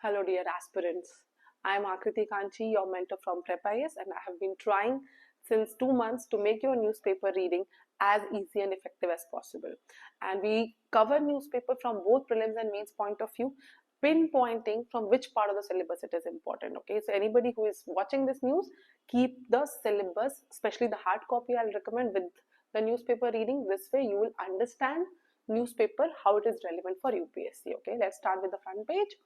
Hello dear aspirants, I am Akriti Kanchi, your mentor from Prepp IAS, and I have been trying since 2 months to make your newspaper reading as easy and effective as possible. And we cover newspaper from both prelims and mains point of view, pinpointing from which part of the syllabus it is important. Okay, so anybody who is watching this news, keep the syllabus, especially the hard copy, I'll recommend with the newspaper reading. This way you will understand newspaper, how it is relevant for UPSC. Okay, let's start with the front page.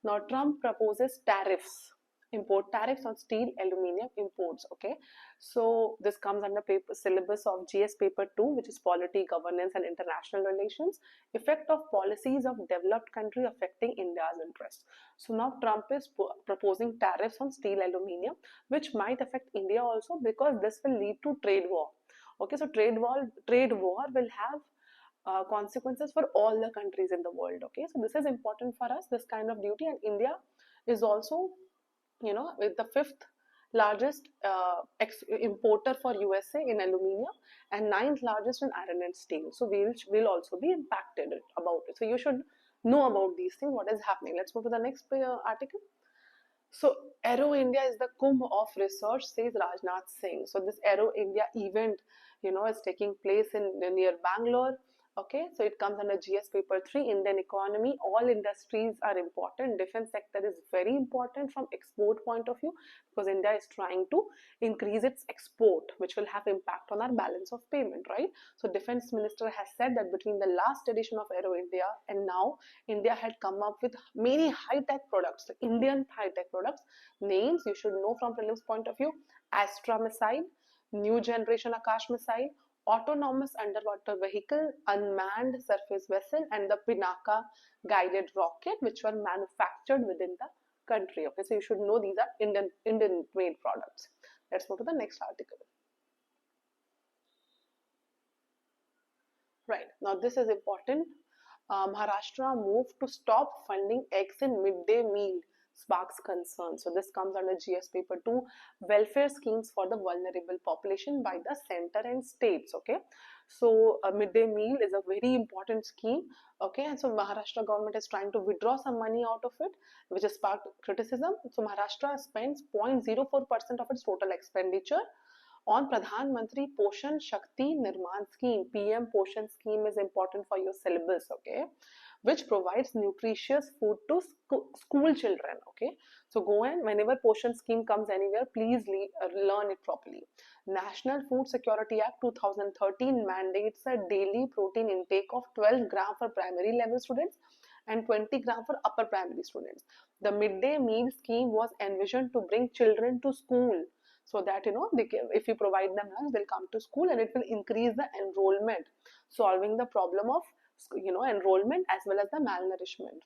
Now Trump proposes tariffs, import tariffs on steel, aluminium imports. Okay, so this comes under syllabus of GS paper 2, which is polity, governance and international relations. Effect of policies of developed country affecting India's interests. So now Trump is proposing tariffs on steel, aluminium, which might affect India also, because this will lead to trade war. Okay, so trade war will have consequences for all the countries in the world. Okay, so this is important for us, this kind of duty. And India is also, with the 5th largest importer for USA in aluminium and 9th largest in iron and steel. So we'll also be impacted about it. So you should know about these things, what is happening. Let's move to the next article. So Aero India is the Kumbh of research, says Rajnath Singh. So this Aero India event, is taking place near Bangalore. Okay, so it comes under GS paper 3, Indian economy. All industries are important. Defense sector is very important from export point of view, because India is trying to increase its export, which will have impact on our balance of payment, right? So defense minister has said that between the last edition of Aero India and now, India had come up with many high-tech products, like Indian high-tech products. Names you should know from prelims point of view: Astra missile, new generation Akash missile, autonomous underwater vehicle, unmanned surface vessel, and the Pinaka guided rocket, which were manufactured within the country. Okay, so you should know these are Indian made products. Let's move to the next article. Right, now this is important. Maharashtra moved to stop funding eggs in midday meal sparks concern. So this comes under GS paper 2, welfare schemes for the vulnerable population by the center and states. Okay, so a midday meal is a very important scheme. Okay, and so Maharashtra government is trying to withdraw some money out of it, which has sparked criticism. So Maharashtra spends 0.04% of its total expenditure on Pradhan Mantri Poshan Shakti Nirman Scheme. PM Poshan Scheme is important for your syllabus. Okay, which provides nutritious food to school children. Okay, so go and whenever Poshan Scheme comes anywhere, please learn it properly. National Food Security Act 2013 mandates a daily protein intake of 12 gram for primary level students and 20 gram for upper primary students. The midday meal scheme was envisioned to bring children to school, so that if you provide them lunch, they'll come to school, and it will increase the enrollment, solving the problem of enrollment as well as the malnourishment.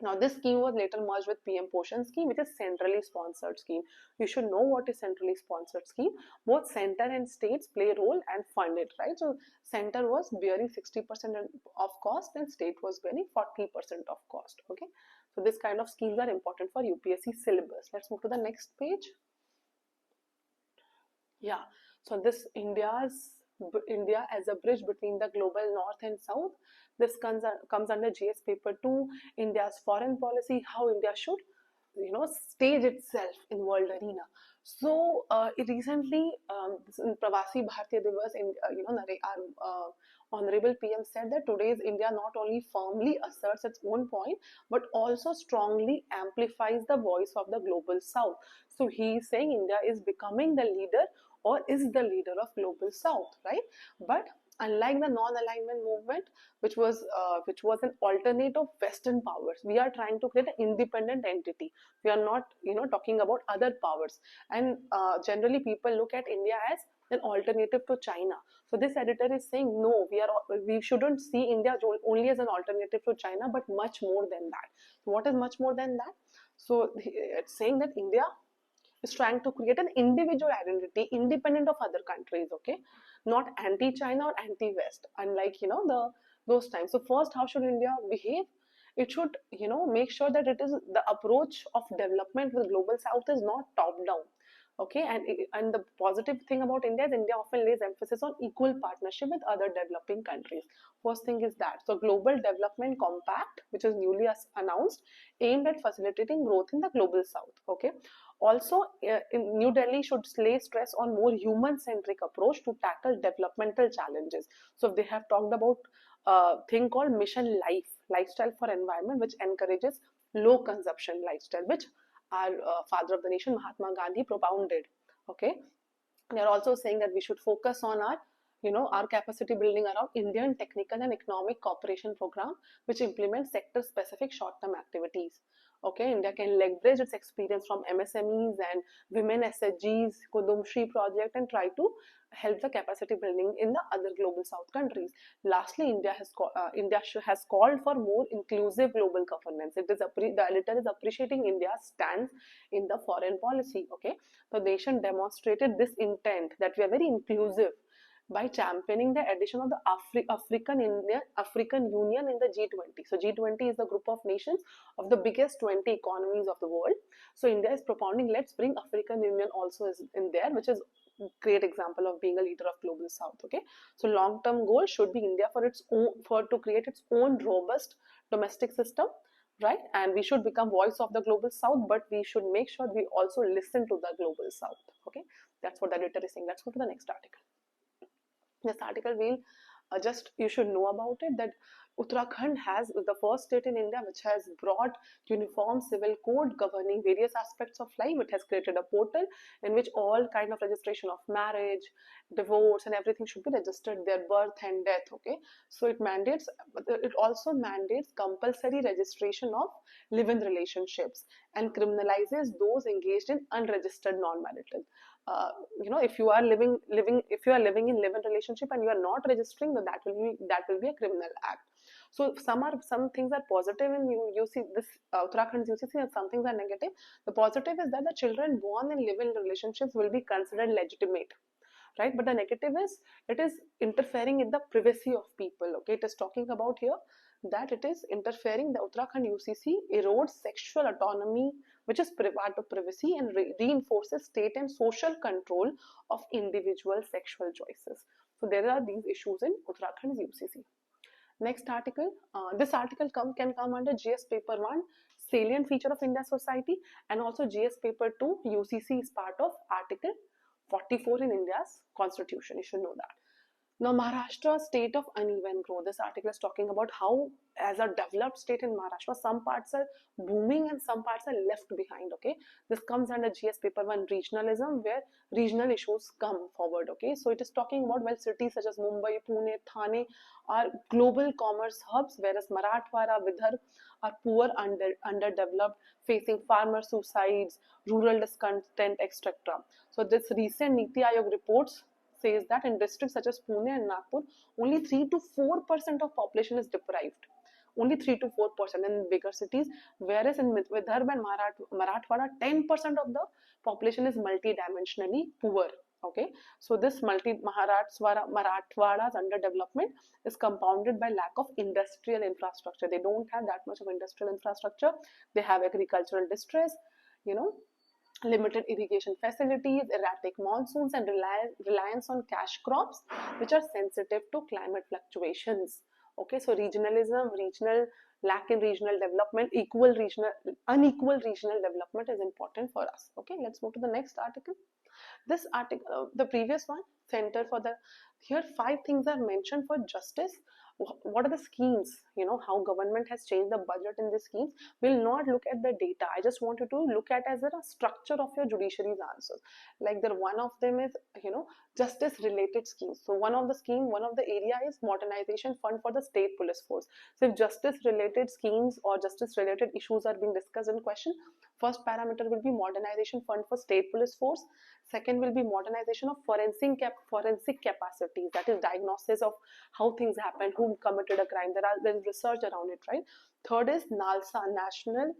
Now this scheme was later merged with PM Poshan Scheme, which is centrally sponsored scheme. You should know what is centrally sponsored scheme. Both center and states play a role and fund it, right? So center was bearing 60% of cost and state was bearing 40% of cost. Okay, so this kind of schemes are important for UPSC syllabus. Let's move to the next page. Yeah, so this India as a bridge between the global north and south. This comes under GS paper 2, India's foreign policy, how India should stage itself in world arena. So recently in Pravasi Bharatiya Divas, our Honorable PM said that today's India not only firmly asserts its own point, but also strongly amplifies the voice of the global south. So he is saying India is becoming the leader, or is the leader of global south, right? But unlike the non-alignment movement, which was an alternate of Western powers, we are trying to create an independent entity. We are not talking about other powers, and generally people look at India as an alternative to China. So this editor is saying no, we shouldn't see India only as an alternative to China, but much more than that. So what is much more than that? So it's saying that India is trying to create an individual identity independent of other countries. Okay, not anti-China or anti-West, unlike those times. So first, how should India behave? It should make sure that it is the approach of development with global south is not top down, Okay, and the positive thing about India is India often lays emphasis on equal partnership with other developing countries. First thing is that. So Global Development Compact, which is newly announced, aimed at facilitating growth in the global south. Okay. Also, in New Delhi should lay stress on more human-centric approach to tackle developmental challenges. So they have talked about a thing called Mission Life, lifestyle for environment, which encourages low consumption lifestyle, which our father of the nation Mahatma Gandhi propounded. Okay, they are also saying that we should focus on our our capacity building around Indian technical and economic cooperation program, which implements sector specific short term activities. Okay, India can leverage its experience from MSMEs and women SHGs, Kudumshri project, and try to help the capacity building in the other global south countries. Lastly, India has called for more inclusive global governance. The editor is appreciating India's stance in the foreign policy. Okay, the nation demonstrated this intent that we are very inclusive by championing the addition of the African Union in the G20. So G20 is the group of nations of the biggest 20 economies of the world. So India is propounding, let's bring African Union also is in there, which is a great example of being a leader of global south. Okay, so long-term goal should be India to create its own robust domestic system, right? And we should become voice of the global south, but we should make sure we also listen to the global south. Okay, that's what the editor is saying. Let's go to the next article. This article will you should know about it, that Uttarakhand has the first state in India which has brought uniform civil code governing various aspects of life. It has created a portal in which all kind of registration of marriage, divorce, and everything should be registered, their birth and death. Okay, so it also mandates compulsory registration of live-in relationships and criminalizes those engaged in unregistered non-marital. If you are living in live-in relationship and you are not registering, then that will be a criminal act. So some things are positive in this Uttarakhand's UCC, and some things are negative. The positive is that the children born in live-in relationships will be considered legitimate, right? But the negative is it is interfering in the privacy of people. Okay, it is talking about here that it is interfering. The Uttarakhand UCC erodes sexual autonomy, which is part of privacy, and reinforces state and social control of individual sexual choices. So there are these issues in Uttarakhand's UCC. Next article. This article can come under GS paper 1, salient feature of Indian society, and also GS paper 2, UCC is part of article 44 in India's constitution. You should know that. Now, Maharashtra, state of uneven growth. This article is talking about how, as a developed state in Maharashtra, some parts are booming and some parts are left behind. Okay, this comes under GS paper 1, regionalism, where regional issues come forward. Okay, so it is talking about, well, cities such as Mumbai, Pune, Thane are global commerce hubs, whereas Marathwada, Vidarbha are poor, underdeveloped, facing farmer suicides, rural discontent, etc. So this recent Niti Aayog reports says that in districts such as Pune and Nagpur, only 3 to 4% of population is deprived. Only 3 to 4% in bigger cities, whereas in Vidarbha and Marathwada, 10% of the population is multidimensionally poor. Okay, so this Marathwada's underdevelopment is compounded by lack of industrial infrastructure. They don't have that much of industrial infrastructure. They have agricultural distress, limited irrigation facilities, erratic monsoons, and reliance on cash crops, which are sensitive to climate fluctuations. Okay, so lack in regional development, unequal regional development is important for us. Okay, let's move to the next article. This article, the previous one, here 5 things are mentioned for justice. What are the schemes, how government has changed the budget in these schemes. We'll not look at the data. I just want you to look at as a structure of your judiciary's answers. Like one of them is, justice related schemes. So one of the area is modernization fund for the state police force. So if justice related schemes or justice related issues are being discussed in question, first parameter will be modernization fund for state police force. Second will be modernization of forensic capacities, that is diagnosis of how things happen, who committed a crime. There is research around it, right? Third is NALSA, National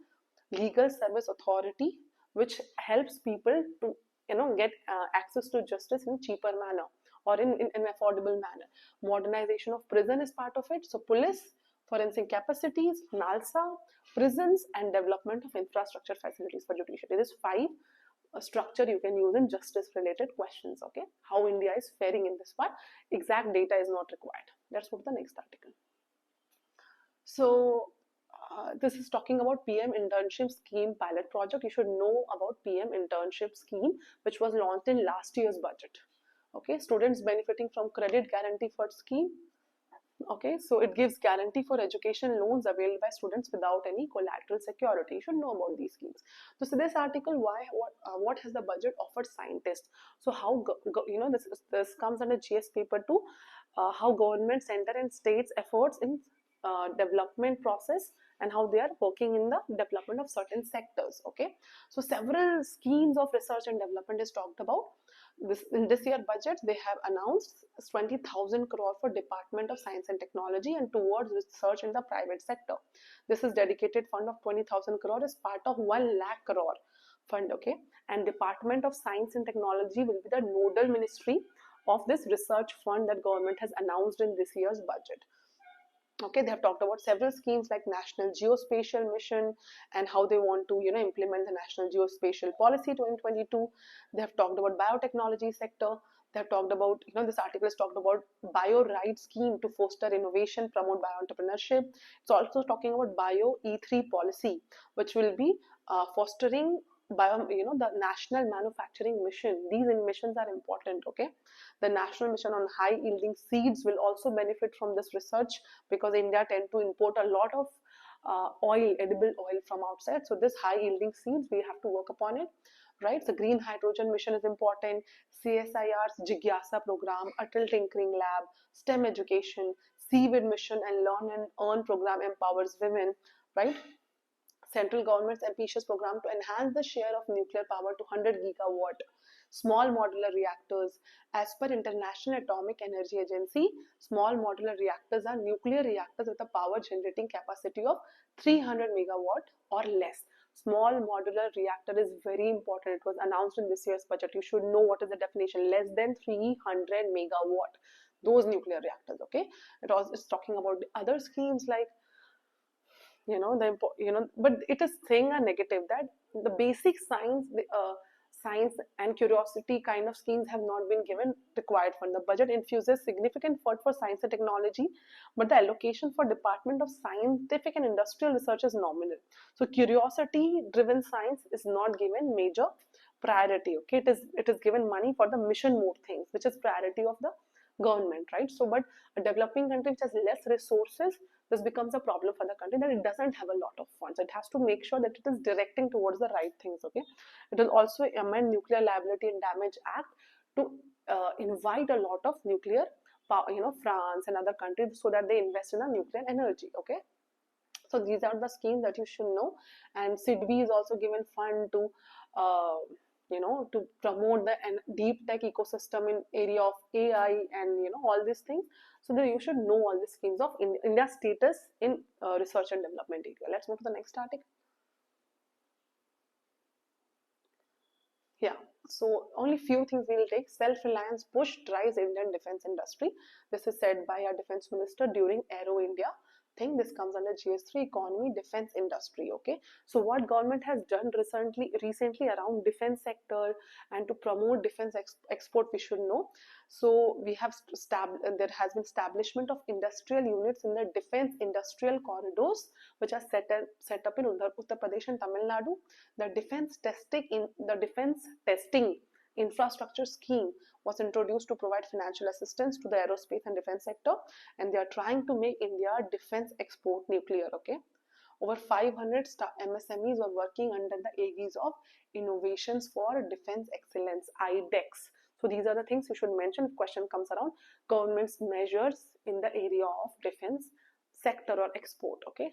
Legal Service Authority, which helps people to get access to justice in cheaper manner or in an affordable manner. Modernization of prison is part of it. So police, forensic capacities, NALSA, prisons, and development of infrastructure facilities for judiciary. This is 5 structure you can use in justice related questions. Okay, how India is faring in this part. Exact data is not required. Let's go to the next article. So this is talking about PM internship scheme pilot project. You should know about PM internship scheme, which was launched in last year's budget. Okay, students benefiting from credit guarantee for scheme. Okay, so it gives guarantee for education loans availed by students without any collateral security. You should know about these schemes. So this article, what has the budget offered scientists? So how this comes under GS paper 2, how government, center and states efforts in development process and how they are working in the development of certain sectors. Okay, so several schemes of research and development is talked about. In this year budget, they have announced 20,000 crore for Department of Science and Technology and towards research in the private sector. This is dedicated fund of 20,000 crore is part of 1 lakh crore fund. Okay, and Department of Science and Technology will be the nodal ministry of this research fund that government has announced in this year's budget. Okay, they have talked about several schemes like National Geospatial Mission and how they want to implement the National Geospatial Policy 2022. They have talked about biotechnology sector. They have talked about, this article is talked about bio right scheme to foster innovation, promote bio-entrepreneurship. It's also talking about bio E3 policy, which will be fostering the national manufacturing mission. These missions are important. Okay, the national mission on high yielding seeds will also benefit from this research, because India tend to import a lot of edible oil from outside. So this high yielding seeds, we have to work upon it, right? So green hydrogen mission is important. CSIR's Jigyasa program, Atal Tinkering Lab, STEM education, seaweed mission and learn and earn program empowers women, right? Central government's ambitious program to enhance the share of nuclear power to 100 gigawatt. Small modular reactors. As per International Atomic Energy Agency, small modular reactors are nuclear reactors with a power generating capacity of 300 megawatt or less. Small modular reactor is very important. It was announced in this year's budget. You should know what is the definition. Less than 300 megawatt. Those nuclear reactors. Okay. It's talking about the other schemes like but it is saying a negative, that the basic science, science and curiosity kind of schemes have not been given required fund. The budget infuses significant fund for science and technology, but the allocation for Department of Scientific and Industrial Research is nominal. So curiosity driven science is not given major priority. Okay, it is given money for the mission mode things, which is priority of the government, right? So but a developing country which has less resources, this becomes a problem for the country, that it doesn't have a lot of funds. It has to make sure that it is directing towards the right things. Okay, it will also amend Nuclear Liability and Damage Act to invite a lot of nuclear power, France and other countries, so that they invest in a nuclear energy. Okay, so these are the schemes that you should know. And SIDBI is also given fund to to promote the deep tech ecosystem in area of AI and all these things. So that you should know all the schemes of India's status in research and development area. Let's move to the next article. Yeah, so only few things we'll take. Self-reliance push drives Indian defense industry. This is said by our defense minister during Aero India thing. This comes under GS3, economy, defense industry. Okay, so what government has done recently around defense sector and to promote defense export, we should know. So we have there has been establishment of industrial units in the defense industrial corridors, which are set up in Uttar Pradesh and Tamil Nadu. The defense testing infrastructure scheme was introduced to provide financial assistance to the aerospace and defense sector, and they are trying to make India defense export nuclear. Okay, over 500 MSMEs are working under the aegis of Innovations for Defense Excellence, IDEX. So these are the things you should mention if question comes around government's measures in the area of defense sector or export. Okay,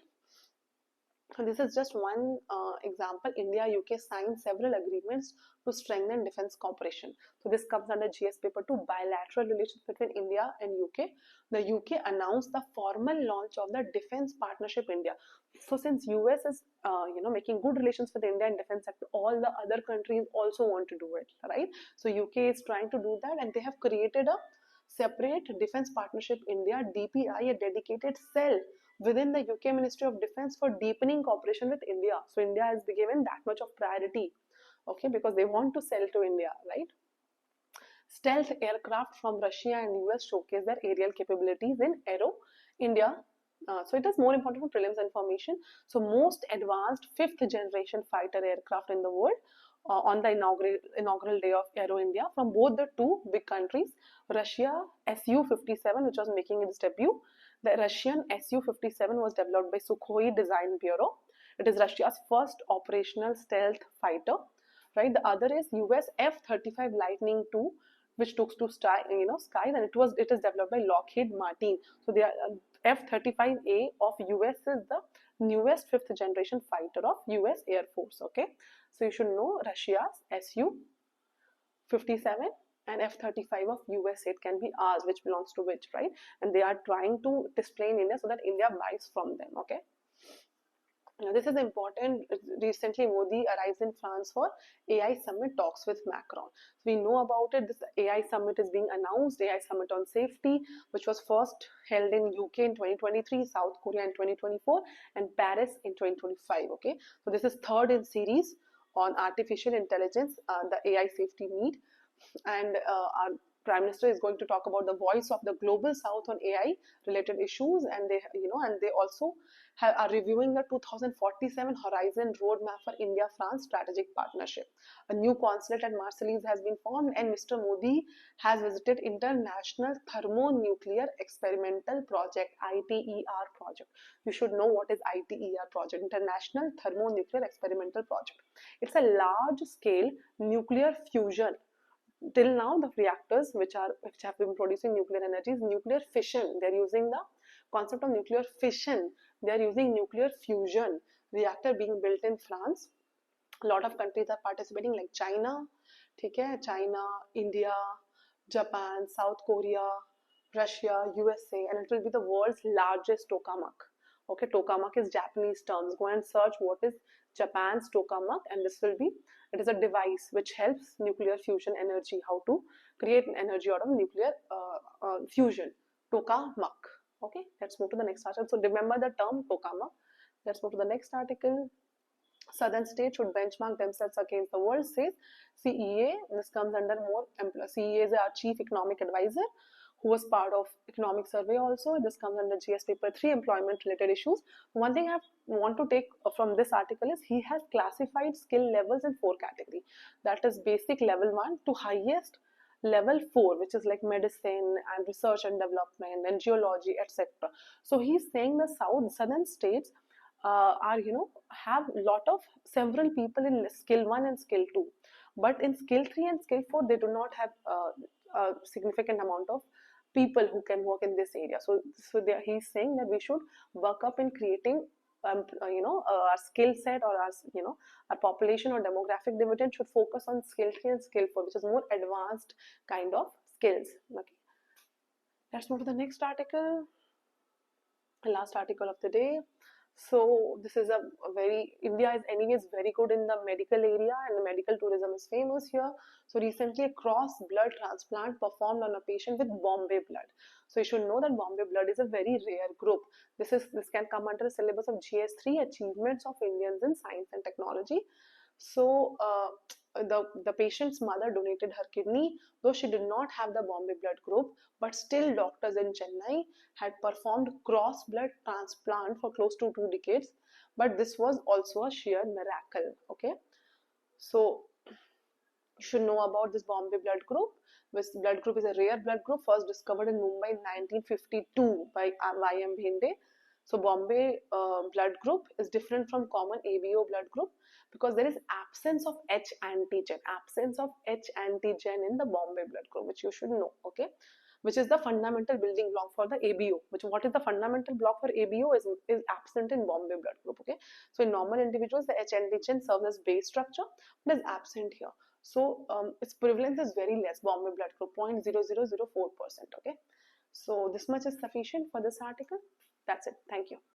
so this is just one example. India UK signed several agreements to strengthen defense cooperation. So this comes under GS paper 2, bilateral relations between India and UK. The UK announced the formal launch of the Defense Partnership India. So since US is making good relations with India in defense sector, all the other countries also want to do it, right? So UK is trying to do that, and they have created a separate Defense Partnership India DPI, a dedicated cell within the UK Ministry of Defence for deepening cooperation with India. So India has been given that much of priority okay, because they want to sell to India, right? Stealth aircraft from Russia and US showcase their aerial capabilities in Aero India. So it is more important for prelims information. So most advanced 5th generation fighter aircraft in the world on the inaugural day of Aero India from both the two big countries. Russia Su-57, which was making its debut. The Russian Su-57 was developed by Sukhoi Design Bureau. It is Russia's first operational stealth fighter, right? The other is US F-35 Lightning II, which took to skies, and it is developed by Lockheed Martin. So the F-35A of US is the newest 5th generation fighter of US Air Force. Okay, so you should know Russia's Su-57 and F-35 of US. It can be ours, which belongs to which, right? And they are trying to display in India so that India buys from them. Okay. Now, this is important. Recently, Modi arrives in France for AI Summit talks with Macron. So we know about it. This AI Summit is being announced, AI Summit on Safety, which was first held in UK in 2023, South Korea in 2024, and Paris in 2025. Okay, so this is third in series on artificial intelligence, the AI safety meet, and our Prime Minister is going to talk about the voice of the global South on AI related issues, and they also are reviewing the 2047 Horizon Roadmap for India-France strategic partnership. A new consulate at Marseilles has been formed, and Mr. Modi has visited International Thermonuclear Experimental Project, ITER project. You should know what is ITER project, International Thermonuclear Experimental Project. It's a large-scale nuclear fusion. Till now, the reactors which have been producing nuclear energy is nuclear fission. They are using the concept of nuclear fission. They are using nuclear fusion reactor being built in France. A lot of countries are participating, like China, China, India, Japan, South Korea, Russia, USA, and it will be the world's largest tokamak. Okay, tokamak is Japanese terms. Go and search what is Japan's tokamak, and it is a device which helps nuclear fusion energy, how to create an energy out of nuclear fusion. Tokamak. Okay, let's move to the next article. So remember the term tokamak. Let's move to the next article. Southern states should benchmark themselves against the world, says CEA. This comes under more CEA is our chief economic advisor, who was part of economic survey also. This comes under GS paper 3, employment related issues. One thing I want to take from this article is he has classified skill levels in 4 categories. That is basic level 1 to highest level 4, which is like medicine and research and development and geology, etc. So he's saying the southern states have several people in skill 1 and skill 2, but in skill 3 and skill 4 they do not have a significant amount of people who can work in this area. So he's saying that we should work up in creating our skill set, or our population or demographic dividend should focus on skill 3 and skill 4, which is more advanced kind of skills. Okay, let's move to the next article, last article of the day. So this is India is anyways very good in the medical area, and the medical tourism is famous here. So recently a cross blood transplant performed on a patient with Bombay blood. So you should know that Bombay blood is a very rare group. This can come under the syllabus of GS3, achievements of Indians in science and technology. So the patient's mother donated her kidney, though she did not have the Bombay blood group, but still doctors in Chennai had performed cross blood transplant for close to 2 decades. But this was also a sheer miracle. Okay, so you should know about this Bombay blood group. This blood group is a rare blood group first discovered in Mumbai in 1952 by 𝐿𝐿𝐵. So Bombay blood group is different from common ABO blood group because there is absence of H antigen in the Bombay blood group, which you should know. Okay, which is the fundamental building block for the ABO. What is the fundamental block for ABO is absent in Bombay blood group. Okay, so in normal individuals the H antigen serves as base structure, but is absent here. So its prevalence is very less. Bombay blood group 0.0004%. Okay, so this much is sufficient for this article. That's it. Thank you.